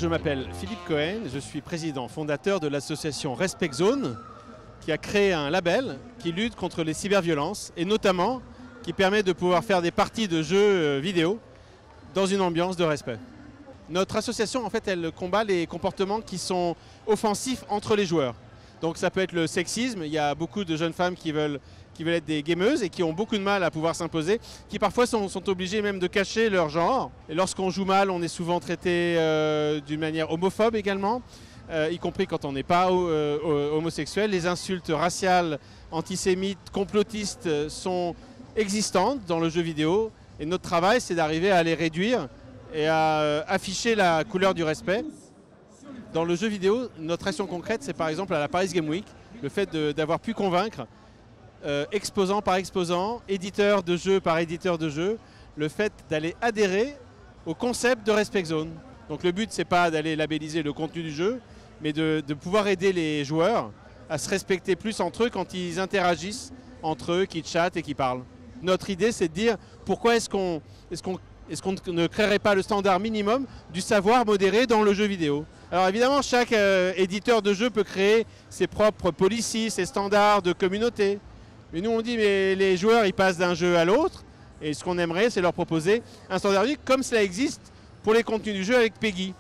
je m'appelle Philippe Cohen, je suis président fondateur de l'association Respect Zone qui a créé un label qui lutte contre les cyberviolences et notamment qui permet de pouvoir faire des parties de jeux vidéo dans une ambiance de respect. Notre association, en fait, elle combat les comportements qui sont offensifs entre les joueurs. Donc ça peut être le sexisme, il y a beaucoup de jeunes femmes qui veulent être des gameuses et qui ont beaucoup de mal à pouvoir s'imposer, qui parfois sont obligées même de cacher leur genre. Et lorsqu'on joue mal, on est souvent traité d'une manière homophobe également, y compris quand on n'est pas homosexuel. Les insultes raciales, antisémites, complotistes sont existantes dans le jeu vidéo et notre travail, c'est d'arriver à les réduire et à afficher la couleur du respect. Dans le jeu vidéo, notre action concrète, c'est par exemple à la Paris Game Week, le fait d'avoir pu convaincre, exposant par exposant, éditeur de jeu par éditeur de jeu, le fait d'aller adhérer au concept de Respect Zone. Donc le but, c'est pas d'aller labelliser le contenu du jeu, mais de pouvoir aider les joueurs à se respecter plus entre eux quand ils interagissent entre eux, qu'ils chattent et qu'ils parlent. Notre idée, c'est de dire pourquoi est-ce qu'on ne créerait pas le standard minimum du savoir modéré dans le jeu vidéo. Alors évidemment, chaque éditeur de jeu peut créer ses propres policies, ses standards de communauté. Mais nous, on dit, mais les joueurs, ils passent d'un jeu à l'autre. Et ce qu'on aimerait, c'est leur proposer un standard unique, comme cela existe pour les contenus du jeu avec PEGI.